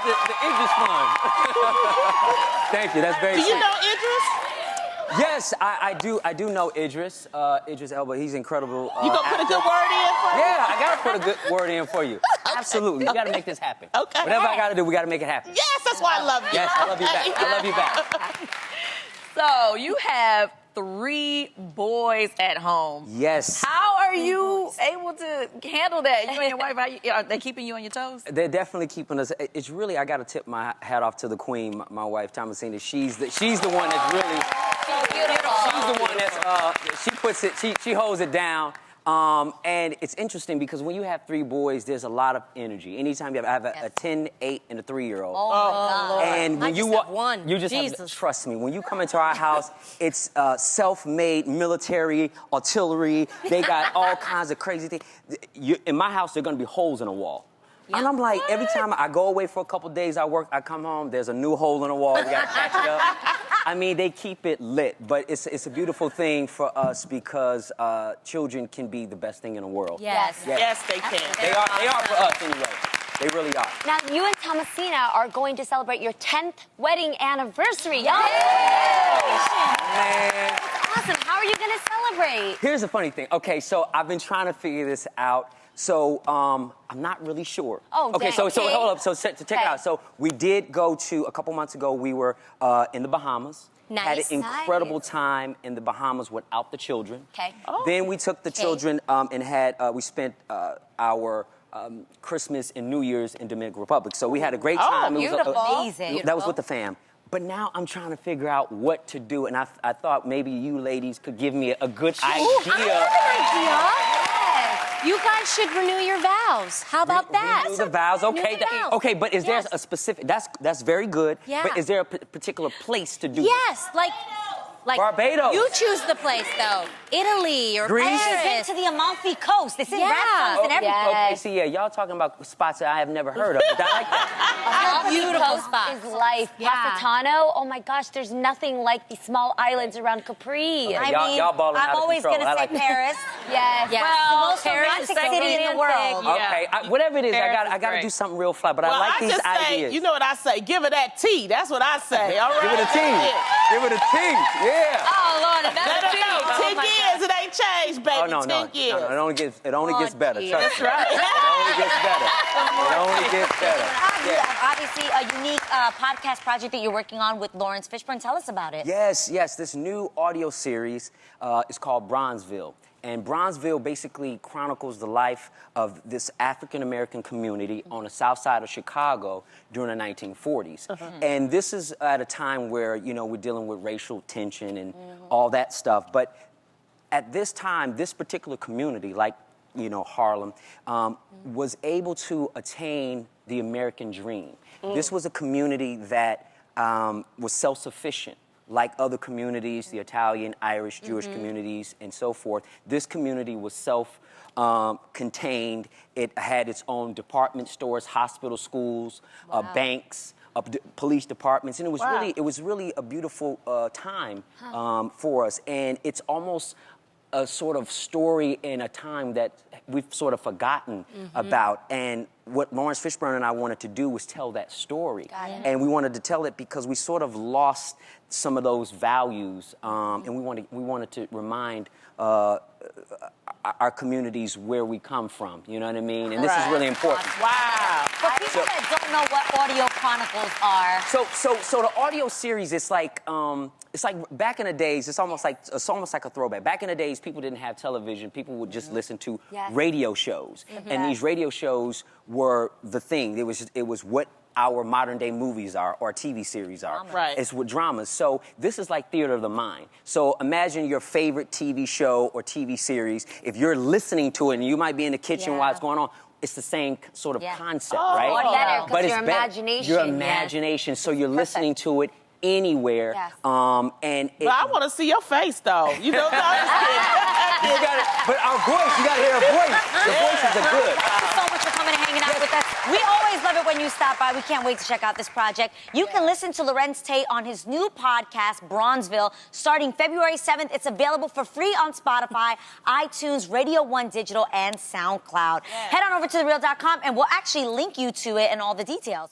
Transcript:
the Idris Fund. Thank you. That's very sweet. Do you know Idris? Yes, I do know Idris. Idris Elba. He's incredible. You gonna put a good word in for me? Yeah, I gotta put a good word in for you. Absolutely. We gotta make this happen. Okay. Whatever I gotta do, we gotta make it happen. Yes, that's why I love you. Yes, I love you back. I love you back. So you have 3 boys at home. Yes. How are you able to handle that? You and your wife, are they keeping you on your toes? They're definitely keeping us. It's really, I got to tip my hat off to the queen, my wife, Thomasina. She's the one that's really. She's the one that's. She puts it. She holds it down. And it's interesting because when you have 3 boys, there's a lot of energy. Anytime you have a 10, 8, and a 3-year-old. Oh, my God. And when you walk, one. you just have to, trust me. When you come into our house, it's self-made military artillery. They got all kinds of crazy things. In my house, there are going to be holes in the wall. Yeah. And I'm like, every time I go away for a couple days, I work, I come home, there's a new hole in the wall. We got to patch it up. I mean, they keep it lit, but it's a beautiful thing for us because children can be the best thing in the world. Yes, yes they can. They are for us anyway. They really are. Now, you and Thomasina are going to celebrate your 10th wedding anniversary. Man. Awesome. How are you going to celebrate? Here's the funny thing. Okay, so I've been trying to figure this out. So I'm not really sure. Oh, okay. dang. So hold up. So check it out. So we did go to a couple months ago. We were in the Bahamas. Nice. Had an incredible time in the Bahamas without the children. Okay. Oh. Then we took the children and had we spent our Christmas and New Year's in Dominican Republic. So we had a great time. Oh, beautiful. Amazing. That was with the fam. But now I'm trying to figure out what to do, and I thought maybe you ladies could give me a good idea. You guys should renew your vows. How about that? Renew the vows, okay. Renew the vows. Okay, but is there Yes. a specific? That's very good. Yeah. But is there a particular place to do it? Yes, like Barbados. You choose the place though. Italy or Greece. Paris. To the Amalfi Coast. They sing Yeah. rap songs and everything. Okay, see, yeah, y'all talking about spots that I have never heard of. But I like that. Beautiful spot. Is life. Yeah. Positano, oh my gosh, there's nothing like the small islands around Capri. Okay, I y'all- mean, y'all balling out I'm of always control. gonna I say like that. Paris. Yes. The most Paris romantic is so city in the world. romantic. Okay, whatever it is, Paris I is got to great. do something real fly. But Well, I like these just say, ideas. you know what I say? Give her that tea. That's what I say. All right. Give it a tea. Give it a tea. Yeah. Oh, Lord, and Let that's her the know. tea. 10 years, it ain't changed, baby. Oh no, 10 years. it only gets better. dear. Trust me. That's right. It only gets better. It only gets better. You Yeah. have obviously a unique podcast project that you're working on with Larenz Fishburne. Tell us about it. Yes. This new audio series is called Bronzeville. And Bronzeville basically chronicles the life of this African-American community on the south side of Chicago during the 1940s. And this is at a time where, we're dealing with racial tension and all that stuff. But at this time, this particular community, like, Harlem, was able to attain the American dream. This was a community that was self-sufficient. Like other communities, the Italian, Irish, Jewish communities, and so forth. This community was self-contained. It had its own department stores, hospital, schools, banks, police departments, and it was really a beautiful time for us. And it's almost a sort of story in a time that we've sort of forgotten about. And what Larenz Fishburne and I wanted to do was tell that story. And we wanted to tell it because we sort of lost some of those values, and we wanted to remind our communities where we come from. You know what I mean? And this is really important. Wow. For people that don't know what audio chronicles are. So the audio series, it's like back in the days. It's almost like a throwback. Back in the days, people didn't have television. People would just listen to radio shows, and these radio shows were the thing. It was what our modern day movies are or TV series are. Right. It's with dramas. So this is like theater of the mind. So imagine your favorite TV show or TV series. If you're listening to it and you might be in the kitchen while it's going on, it's the same sort of concept, right? Better, But your it's better. imagination. Your imagination. So you're listening to it anywhere. And But I want to see your face, though. You know, no, I'm just kidding. but our voice, you got to hear our voice. The voices are good. Thank you so much for coming and hanging out with us. We always love it when you stop by. We can't wait to check out this project. You can listen to Larenz Tate on his new podcast, Bronzeville, starting February 7th. It's available for free on Spotify, iTunes, Radio 1 Digital, and SoundCloud. Head on over to TheReal.com, and we'll actually link you to it and all the details.